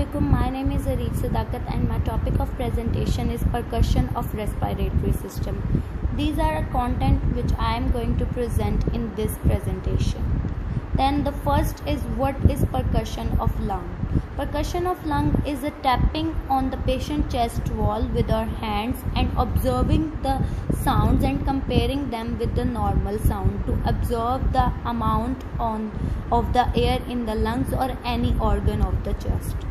Assalamualaikum. My name is Arif Sadakat and my topic of presentation is percussion of respiratory system. These are a content which I am going to present in this presentation. Then the first is what is percussion of lung. Percussion of lung is a tapping on the patient chest wall with our hands and observing the sounds and comparing them with the normal sound to absorb the amount of the air in the lungs or any organ of the chest.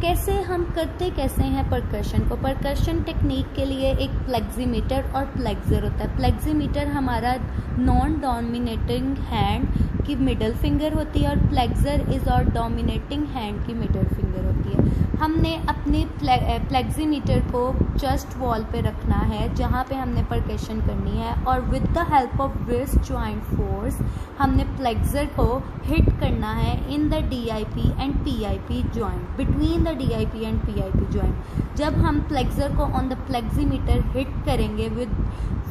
कैसे हम करते कैसे हैं percussion को? Percussion technique के लिए एक प्लेक्सीमीटर और प्लेक्सर होता है. प्लेक्सीमीटर हमारा नॉन डोमिनेटिंग हैंड की मिडल फिंगर होती है और प्लेक्सर इज और डोमिनेटिंग हैंड की मिडल फिंगर होती है. हमने अपने प्लेक्सीमीटर को चेस्ट वॉल पे रखना है जहाँ पे हमने परकशन करनी है और with the help of wrist joint force हमने प्लेक्सर को हिट करना है in the DIP and PIP joint, between the DIP and PIP joint. जब हम प्लेक्सर को ऑन द प्लेक्सीमीटर हिट करेंगे विद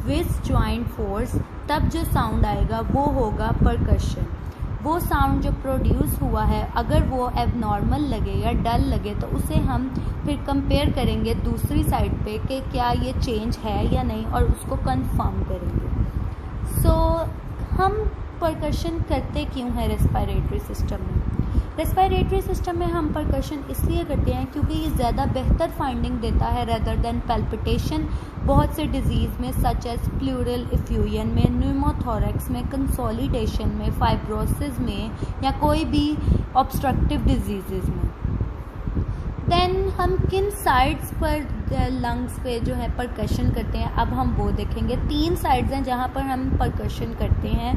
रिस्ट जॉइंट फोर्स तब जो साउंड आएगा वो होगा परकशन. वो साउंड जो प्रोड्यूस हुआ है अगर वो एबनॉर्मल लगे या डल लगे तो उसे हम फिर कंपेयर करेंगे दूसरी साइड पे कि क्या ये चेंज है या नहीं और उसको कंफर्म करेंगे. सो हम परकशन करते क्यों है रेस्पिरेटरी सिस्टम में? रेस्पिरेटरी सिस्टम में हम परकशन इसलिए करते हैं क्योंकि ये ज़्यादा बेहतर फाइंडिंग देता है रेदर देन पैल्पिटेशन. बहुत से डिजीज़ में सच एज प्लूरल इफ्यूजन में, न्यूमोथोरैक्स में, कंसोलिडेशन में, फाइब्रोसिस में या कोई भी ऑब्स्ट्रक्टिव डिजीज़ में. देन हम किन साइड्स पर लंग्स पे जो है परकशन करते हैं अब हम वो देखेंगे. 3 साइड्स हैं जहाँ पर हम परकशन करते हैं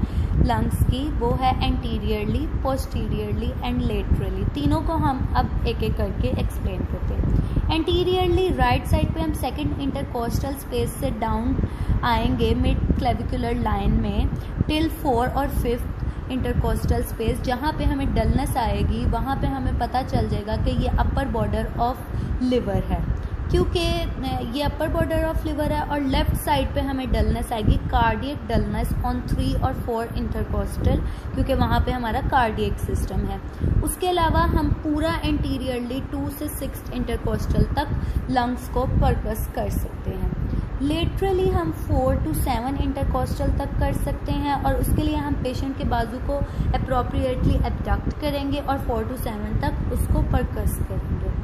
लंग्स की. वो है एंटीरियरली, पोस्टीरियरली एंड लेटरली. तीनों को हम अब एक एक करके एक्सप्लेन करते हैं. एंटीरियरली राइट साइड पे हम सेकंड इंटरकोस्टल स्पेस से डाउन आएंगे मिड क्लेविकुलर लाइन में टिल 4 और 5 इंटरकोस्टल स्पेस. जहाँ पे हमें डलनेस आएगी वहाँ पे हमें पता चल जाएगा कि ये अपर बॉर्डर ऑफ लिवर है, क्योंकि ये अपर बॉर्डर ऑफ लिवर है. और लेफ्ट साइड पे हमें डलनेस आएगी, कार्डियक डलनेस ऑन 3 और 4 इंटरकोस्टल, क्योंकि वहाँ पे हमारा कार्डियक सिस्टम है. उसके अलावा हम पूरा एंटीरियरली 2 से 6 इंटरकोस्टल तक लंग्स को परकस कर सकते हैं. लेटरली हम 4 to 7 इंटरकोस्टल तक कर सकते हैं और उसके लिए हम पेशेंट के बाजू को अप्रोप्रिएटली एबडक्ट करेंगे और 4 to 7 तक उसको परकस करेंगे.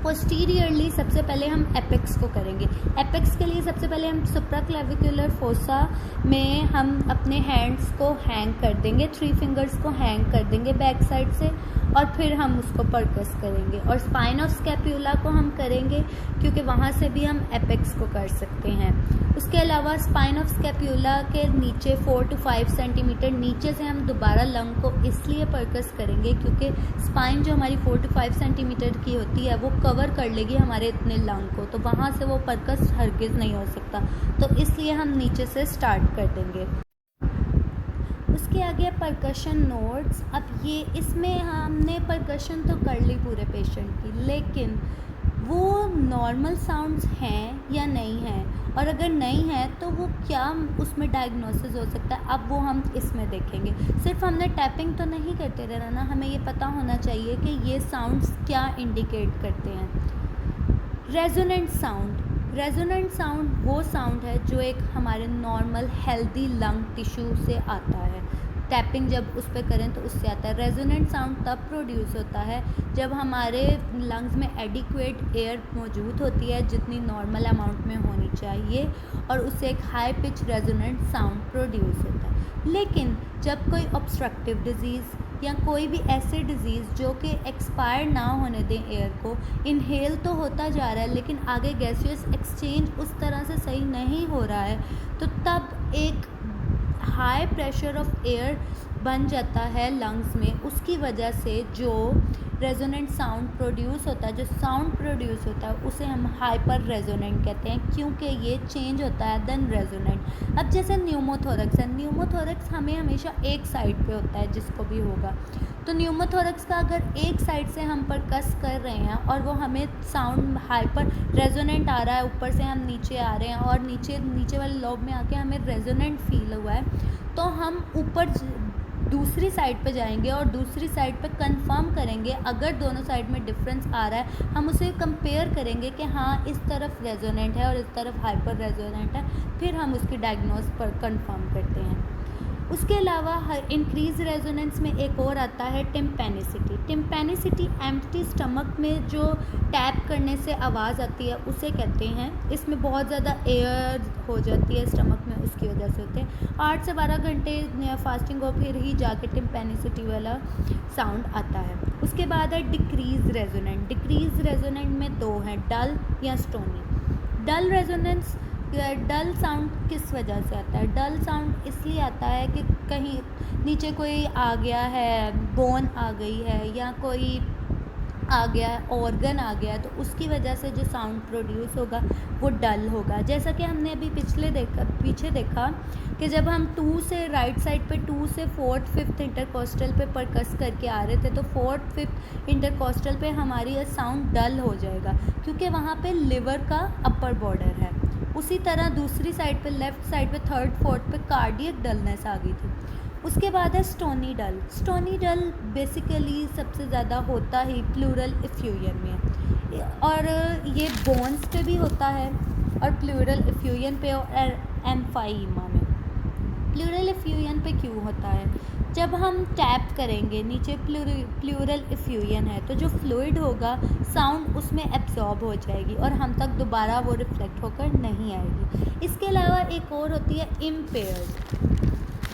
पोस्टीरियरली सबसे पहले हम एपेक्स को करेंगे. एपेक्स के लिए सबसे पहले हम सुप्राक्लेविकुलर फोसा में हम अपने हैंड्स को हैंग कर देंगे, 3 फिंगर्स को हैंग कर देंगे बैक साइड से और फिर हम उसको परकस करेंगे. और स्पाइन ऑफ स्कैप्यूला को हम करेंगे क्योंकि वहाँ से भी हम एपेक्स को कर सकते हैं. उसके अलावा स्पाइन ऑफ स्कैप्यूला के नीचे 4 to 5 सेंटीमीटर नीचे से हम दोबारा लंग को इसलिए परकस करेंगे क्योंकि स्पाइन जो हमारी 4 to 5 सेंटीमीटर की होती है वो कवर कर लेगी हमारे इतने लंग को, तो वहाँ से वो परकस हरगिज़ नहीं हो सकता. तो इसलिए हम नीचे से स्टार्ट कर देंगे. उसके आगे परकशन नोट्स. अब ये इसमें हमने परकशन तो कर ली पूरे पेशेंट की, लेकिन वो नॉर्मल साउंड्स हैं या नहीं हैं, और अगर नहीं है तो वो क्या उसमें डायग्नोसिस हो सकता है, अब वो हम इसमें देखेंगे. सिर्फ हमने टैपिंग तो नहीं करते रहना ना, हमें ये पता होना चाहिए कि ये साउंड्स क्या इंडिकेट करते हैं. Resonant sound. रेजोनेंट साउंड वो साउंड है जो एक हमारे नॉर्मल हेल्दी लंग टिश्यू से आता है. टैपिंग जब उस पर करें तो उससे आता है. रेजोनेंट साउंड तब प्रोड्यूस होता है जब हमारे लंग्स में एडिक्वेट एयर मौजूद होती है जितनी नॉर्मल अमाउंट में होनी चाहिए और उससे एक high pitch resonant sound produce होता है. लेकिन जब कोई ऑब्स्ट्रक्टिव डिजीज़ या कोई भी ऐसे डिजीज़ जो कि एक्सपायर ना होने दें एयर को, इनहेल तो होता जा रहा है लेकिन आगे गैसियस एक्सचेंज उस तरह से सही नहीं हो रहा है, तो तब एक हाई प्रेशर ऑफ एयर बन जाता है लंग्स में. उसकी वजह से जो रेजोनेंट साउंड प्रोड्यूस होता है, जो साउंड प्रोड्यूस होता है उसे हम हाइपर रेजोनेंट कहते हैं क्योंकि ये चेंज होता है देन रेजोनेंट. अब जैसे न्यूमोथोरैक्स है, न्यूमोथोरैक्स हमें हमेशा एक साइड पे होता है जिसको भी होगा, तो न्यूमोथोरैक्स का अगर एक साइड से हम परकस कर रहे हैं और वो हमें साउंड हाइपर रेजोनेंट आ रहा है, ऊपर से हम नीचे आ रहे हैं और नीचे वाले लोब में आके हमें रेजोनेंट फील हुआ है, तो हम ऊपर दूसरी साइड पे जाएंगे और दूसरी साइड पे कंफर्म करेंगे। अगर दोनों साइड में डिफरेंस आ रहा है हम उसे कंपेयर करेंगे कि हाँ इस तरफ रेजोनेंट है और इस तरफ हाइपर रेजोनेंट है, फिर हम उसकी डायग्नोस पर कंफर्म करते हैं। उसके अलावा इंक्रीज रेजोनेंस में एक और आता है टिम्पैनिसिटी। टिम्पैनिसिटी एम्प्टी स्टमक में जो टैप करने से आवाज़ आती है उसे कहते हैं। इसमें बहुत ज़्यादा एयर हो जाती है स्टमक में, उसकी वजह से होते हैं। 8 से 12 घंटे फास्टिंग हो फिर ही जाके टिम्पैनिसिटी वाला साउंड आता है। उसके बाद है डिक्रीज रेजोनेंट। डिक्रीज रेजोनेंट में दो हैं, डल या स्टोनी। डल रेजोनेंस, डल साउंड किस वजह से आता है? डल साउंड इसलिए आता है कि कहीं नीचे कोई आ गया है, बोन आ गई है या कोई आ गया है, ऑर्गन आ गया है, तो उसकी वजह से जो साउंड प्रोड्यूस होगा वो डल होगा। जैसा कि हमने अभी पीछे देखा कि जब हम 2 से राइट साइड पे 2 से 4th 5th इंटरकोस्टल पे परकस करके आ रहे थे, तो 4th 5th इंटरकोस्टल पे हमारी साउंड डल हो जाएगा क्योंकि वहाँ पे लिवर का अपर बॉर्डर है। उसी तरह दूसरी साइड पे लेफ़्ट साइड पे 3rd 4th पे कार्डियक डलनेस आ गई थी। उसके बाद है स्टोनी डल। स्टोनी डल बेसिकली सबसे ज़्यादा होता ही प्लूरल इफ्यूजन में, और ये बोन्स पे भी होता है और प्लूरल इफ्यूजन पे और एम्फाइमा में। प्लूरल इफ्यूजन पे क्यों होता है? जब हम टैप करेंगे नीचे प्लूरल इफ्यूजन है तो जो फ्लूइड होगा साउंड उसमें एब्जॉर्ब हो जाएगी और हम तक दोबारा वो रिफ्लेक्ट होकर नहीं आएगी। इसके अलावा एक और होती है इम्पेयर्ड।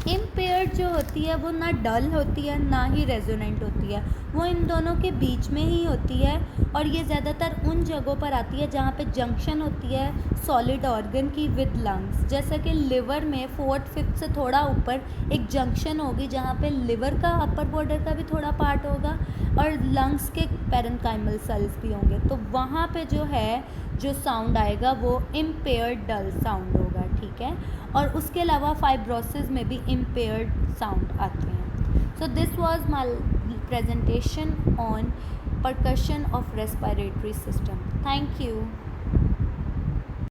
इम्पेयर्ड जो होती है वो ना डल होती है ना ही रेजोनेंट होती है, वो इन दोनों के बीच में ही होती है। और ये ज़्यादातर उन जगहों पर आती है जहाँ पे जंक्शन होती है सॉलिड ऑर्गन की विद लंग्स। जैसा कि लिवर में 4th 5th से थोड़ा ऊपर एक जंक्शन होगी जहाँ पे लिवर का अपर बॉर्डर का भी थोड़ा पार्ट होगा और लंग्स के पैरेन्काइमल सेल्स भी होंगे, तो वहाँ पे जो है जो साउंड आएगा वो इम्पेयर्ड डल साउंड होगा, ठीक है। और उसके अलावा फाइब्रोसिस में भी इम्पेयर्ड साउंड आते हैं। So this was my presentation on percussion of respiratory system. Thank you.